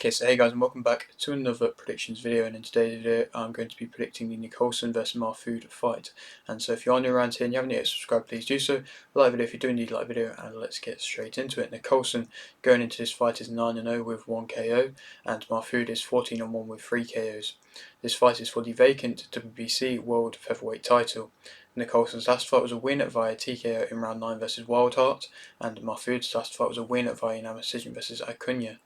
Okay, so hey guys, and welcome back to another predictions video. And in today's video, I'm going to be predicting the Nicolson versus Mahfoud fight. And so, if you're new around here and you haven't yet subscribed, please do so. Like the video if you do indeed like the video, and let's get straight into it. Nicolson going into this fight is 9-0 with 1 KO, and Mahfoud is 14-1 with 3 KOs. This fight is for the vacant WBC World Featherweight title. Nicolson's last fight was a win via TKO in round 9 versus Wildheart, and Mahfoud's last fight was a win via unanimous decision versus Acuna.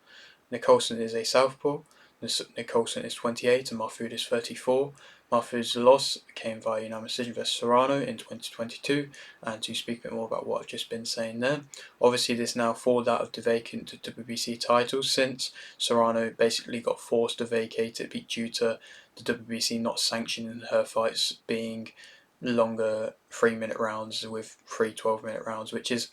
Nicolson is a southpaw. Nicolson is 28 and Mahfoud is 34. Mahfoud's loss came via unanimous decision versus Serrano in 2022. And to speak a bit more about what I've just been saying there, obviously this now falls out of the vacant WBC titles since Serrano basically got forced to vacate it due to the WBC not sanctioning her fights being longer 3-minute rounds with 3 12-minute rounds, which is,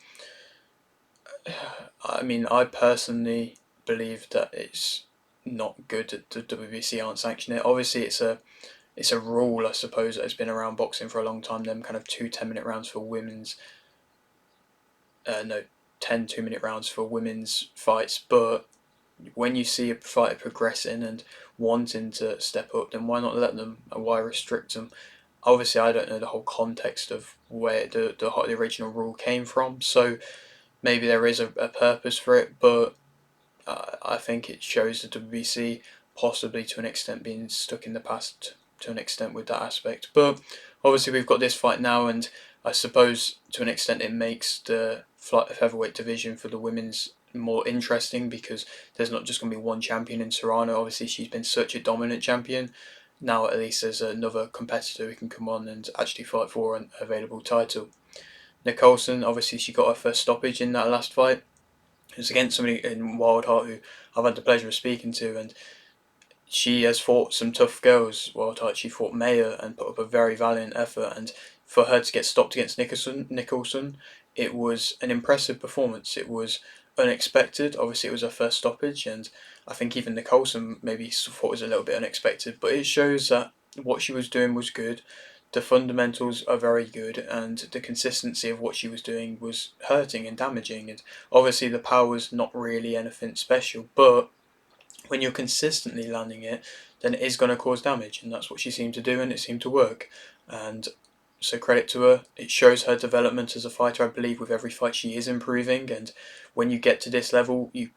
I personally believe that it's not good that the WBC aren't sanctioning it. Obviously, it's a rule, I suppose, that has been around boxing for a long time. Them kind of 10-minute rounds for women's, 10 2-minute rounds for women's fights. But when you see a fighter progressing and wanting to step up, then why not let them? And why restrict them? Obviously, I don't know the whole context of where the original rule came from, so maybe there is a purpose for it, but I think it shows the WBC possibly to an extent being stuck in the past to an extent with that aspect. But obviously we've got this fight now, and I suppose to an extent it makes the featherweight division for the women's more interesting, because there's not just going to be one champion in Serrano. Obviously she's been such a dominant champion. Now at least there's another competitor who can come on and actually fight for an available title. Nicolson, obviously she got her first stoppage in that last fight. It was against somebody in Wildheart who I've had the pleasure of speaking to, and she has fought some tough girls. Wildheart, she fought Mayer and put up a very valiant effort, and for her to get stopped against Nicolson, it was an impressive performance. It was unexpected. Obviously, it was her first stoppage, and I think even Nicolson maybe thought it was a little bit unexpected, but it shows that what she was doing was good. The fundamentals are very good, and the consistency of what she was doing was hurting and damaging. And obviously, the power's not really anything special, but when you're consistently landing it, then it is going to cause damage, and that's what she seemed to do, and it seemed to work. And so credit to her. It shows her development as a fighter. I believe with every fight she is improving, and when you get to this level, you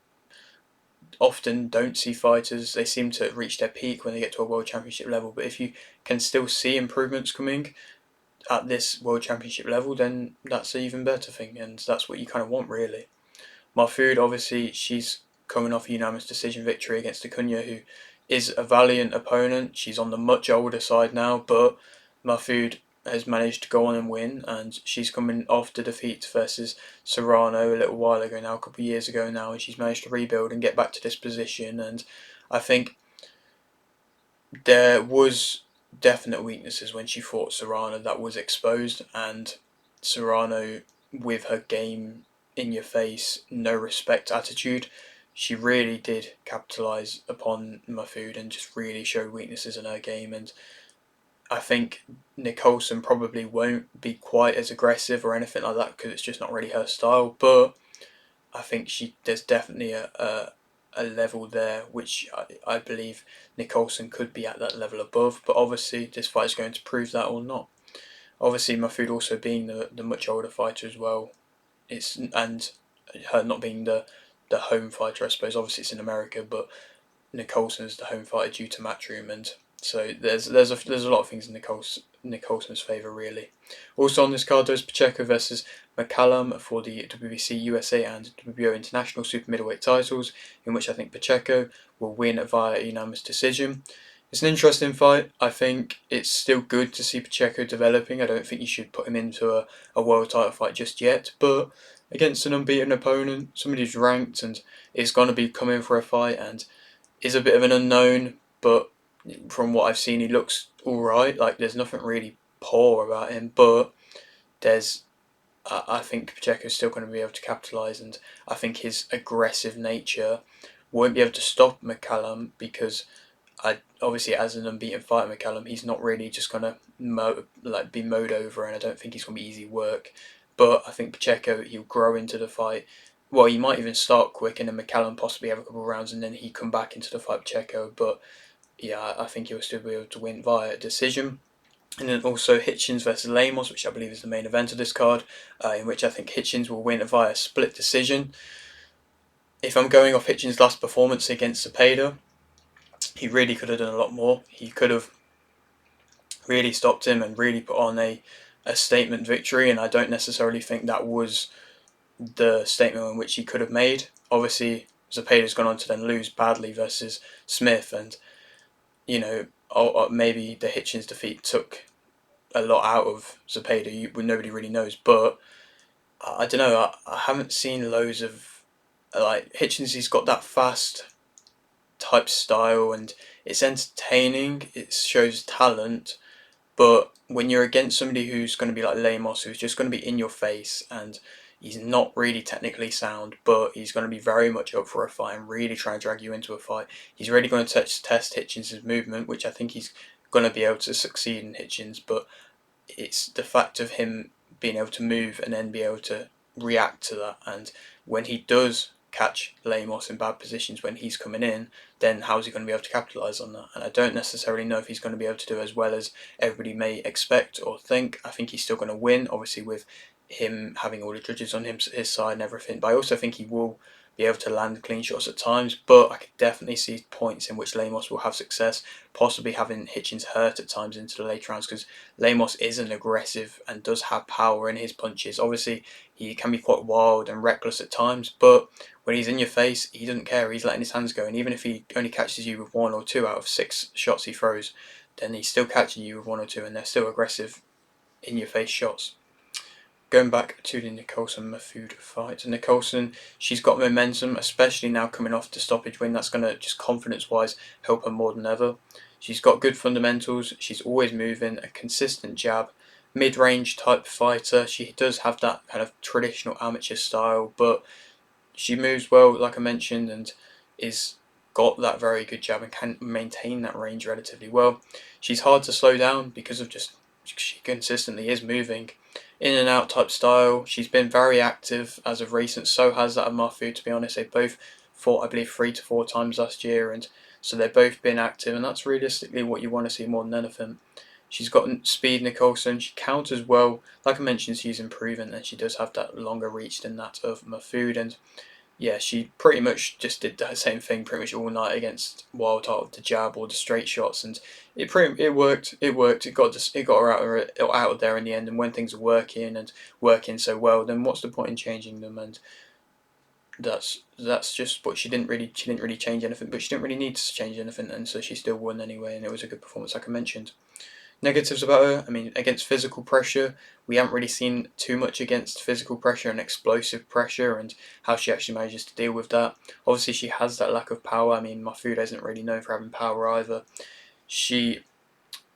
often don't see fighters, they seem to reach their peak when they get to a world championship level, but if you can still see improvements coming at this world championship level, then that's an even better thing, and that's what you kind of want, really. Mahfoud, obviously she's coming off a unanimous decision victory against Acuna, who is a valiant opponent. She's on the much older side now, but Mahfoud has managed to go on and win, and she's coming off the defeat versus Serrano a little while ago now, a couple of years ago now, and she's managed to rebuild and get back to this position. And I think there was definite weaknesses when she fought Serrano that was exposed, and Serrano, with her game in your face, no respect attitude, she really did capitalise upon Mahfoud and just really showed weaknesses in her game. And I think Nicolson probably won't be quite as aggressive or anything like that, because it's just not really her style, but I think there's definitely a level there which I believe Nicolson could be at that level above, but obviously this fight is going to prove that or not. Obviously Mahfoud also being the much older fighter as well, and her not being the home fighter, I suppose. Obviously it's in America, but Nicolson is the home fighter due to Matchroom, and so there's a lot of things in Nicolson's favour, really. Also on this card, there's Pacheco versus McCallum for the WBC USA and WBO International Super Middleweight titles, in which I think Pacheco will win via unanimous decision. It's an interesting fight. I think it's still good to see Pacheco developing. I don't think you should put him into a world title fight just yet, but against an unbeaten opponent, somebody who's ranked and is going to be coming for a fight and is a bit of an unknown, but from what I've seen, he looks alright. Like, there's nothing really poor about him, but I think Pacheco's still going to be able to capitalise, and I think his aggressive nature won't be able to stop McCallum, because obviously as an unbeaten fighter, McCallum, he's not really just going to be mowed over, and I don't think he's going to be easy work. But I think Pacheco, he'll grow into the fight, well, he might even start quick and then McCallum possibly have a couple of rounds and then he come back into the fight with Checo. But yeah, I think he'll still be able to win via decision. And then also Hitchens versus Lemos, which I believe is the main event of this card, in which I think Hitchens will win via split decision. If I'm going off Hitchens' last performance against Cepeda, he really could have done a lot more. He could have really stopped him and really put on a statement victory, and I don't necessarily think that was the statement in which he could have made. Obviously, Zepeda's gone on to then lose badly versus Smith, and you know, maybe the Hitchens defeat took a lot out of Zepeda. Nobody really knows, but I don't know. I haven't seen loads of like Hitchens. He's got that fast type style, and it's entertaining. It shows talent, but when you're against somebody who's going to be like Lemos, who's just going to be in your face and he's not really technically sound, but he's going to be very much up for a fight and really try and drag you into a fight. He's really going to test Hitchens' movement, which I think he's going to be able to succeed in Hitchens, but it's the fact of him being able to move and then be able to react to that. And when he does catch Lemos in bad positions when he's coming in, then how's he going to be able to capitalise on that? And I don't necessarily know if he's going to be able to do as well as everybody may expect or think. I think he's still going to win, obviously with him having all the judges on his side and everything. But I also think he will be able to land clean shots at times. But I could definitely see points in which Lemos will have success, possibly having Hitchens hurt at times into the later rounds because Lemos isn't aggressive and does have power in his punches. Obviously, he can be quite wild and reckless at times, but when he's in your face, he doesn't care. He's letting his hands go, and even if he only catches you with 1 or 2 out of 6 shots he throws, then he's still catching you with 1 or 2, and they're still aggressive in your face shots. Going back to the Nicolson Mahfoud fight, Nicolson, she's got momentum, especially now coming off the stoppage win. That's going to just confidence-wise help her more than ever. She's got good fundamentals. She's always moving, a consistent jab, mid-range type fighter. She does have that kind of traditional amateur style, but she moves well, like I mentioned, and is got that very good jab and can maintain that range relatively well. She's hard to slow down because of just she consistently is moving in and out type style. She's been very active as of recent. So has that of Mahfoud. To be honest, they both fought, I believe, 3 to 4 times last year, and so they've both been active, and that's realistically what you want to see more than anything. She's got speed, Nicolson. She counters well. Like I mentioned, she's improving, and she does have that longer reach than that of Mahfoud. And yeah, she pretty much just did the same thing pretty much all night against Wildheart with the jab or the straight shots, and it worked. It worked. It got her out of there in the end. And when things are working so well, then what's the point in changing them? And that's just what she didn't really change anything, but she didn't really need to change anything, and so she still won anyway. And it was a good performance, like I mentioned. Negatives about her, I mean, against physical pressure, we haven't really seen too much against physical pressure and explosive pressure and how she actually manages to deal with that. Obviously, she has that lack of power. I mean, Mahfoud isn't really known for having power either. She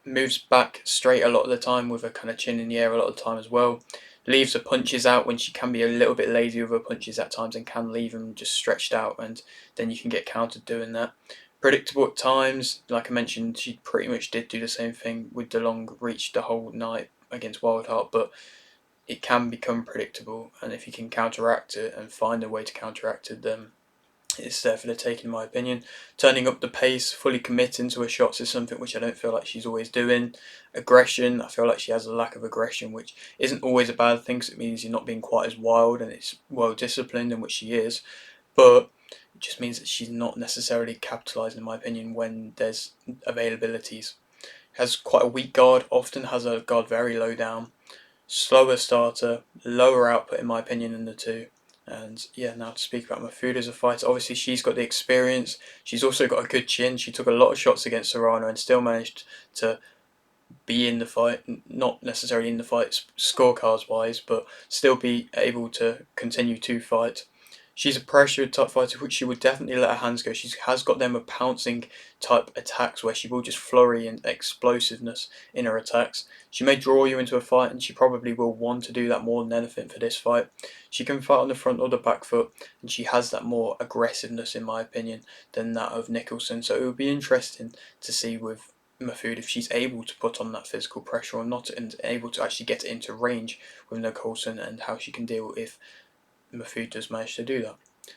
moves back straight a lot of the time with her kind of chin in the air a lot of the time as well. Leaves her punches out when she can be a little bit lazy with her punches at times and can leave them just stretched out, and then you can get countered doing that. Predictable at times, like I mentioned, she pretty much did do the same thing with the long reach the whole night against Wildheart, but it can become predictable, and if you can counteract it and find a way to counteract it, then it's there for the taking, in my opinion. Turning up the pace, fully committing to her shots is something which I don't feel like she's always doing. Aggression, I feel like she has a lack of aggression, which isn't always a bad thing because it means you're not being quite as wild and it's well disciplined, in which she is. But it just means that she's not necessarily capitalising, in my opinion, when there's availabilities. Has quite a weak guard, often has her guard very low down. Slower starter, lower output, in my opinion, than the two. And yeah, now to speak about Mahfoud as a fighter, obviously she's got the experience. She's also got a good chin. She took a lot of shots against Serrano and still managed to be in the fight, not necessarily in the fight scorecards wise, but still be able to continue to fight. She's a pressure type fighter, which she would definitely let her hands go. She has got them with pouncing type attacks where she will just flurry and explosiveness in her attacks. She may draw you into a fight, and she probably will want to do that more than anything for this fight. She can fight on the front or the back foot, and she has that more aggressiveness, in my opinion, than that of Nicolson. So it would be interesting to see with Mahfoud if she's able to put on that physical pressure or not, and able to actually get it into range with Nicolson, and how she can deal if Mahfoud does manage to do that.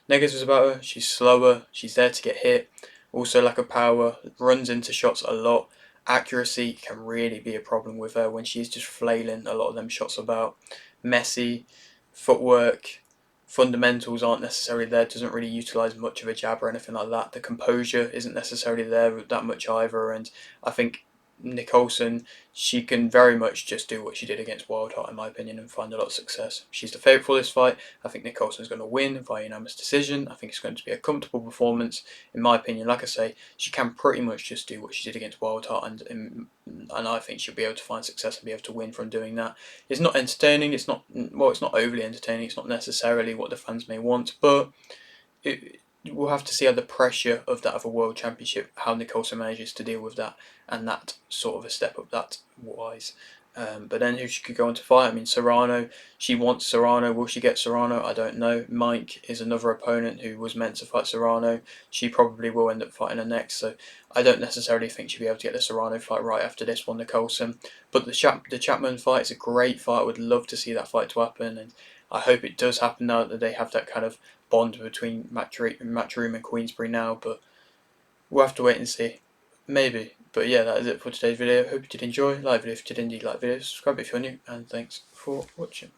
Negatives about her: she's slower, she's there to get hit, also lack of power, runs into shots a lot. Accuracy can really be a problem with her when she's just flailing a lot of them shots about. Messy, footwork, fundamentals aren't necessarily there, doesn't really utilise much of a jab or anything like that. The composure isn't necessarily there that much either, and I think Nicolson, she can very much just do what she did against Wildheart, in my opinion, and find a lot of success. She's the favourite for this fight. I think Nicholson's going to win via unanimous decision. I think it's going to be a comfortable performance, in my opinion. Like I say, she can pretty much just do what she did against Wildheart, and I think she'll be able to find success and be able to win from doing that. It's not entertaining. It's not overly entertaining. It's not necessarily what the fans may want, but we'll have to see how the pressure of that of a world championship, how Nicolson manages to deal with that, and that sort of a step up that wise. But then who she could go on to fight? I mean, Serrano. She wants Serrano. Will she get Serrano? I don't know. Mike is another opponent who was meant to fight Serrano. She probably will end up fighting her next. So I don't necessarily think she'll be able to get the Serrano fight right after this one, Nicolson. But the Chapman fight is a great fight. I would love to see that fight to happen, and I hope it does happen now that they have that kind of bond between Matchroom and Queensbury now. But we'll have to wait and see. Maybe. But yeah, that is it for today's video. Hope you did enjoy. Like the video if you did indeed like the video. Subscribe if you're new. And thanks for watching.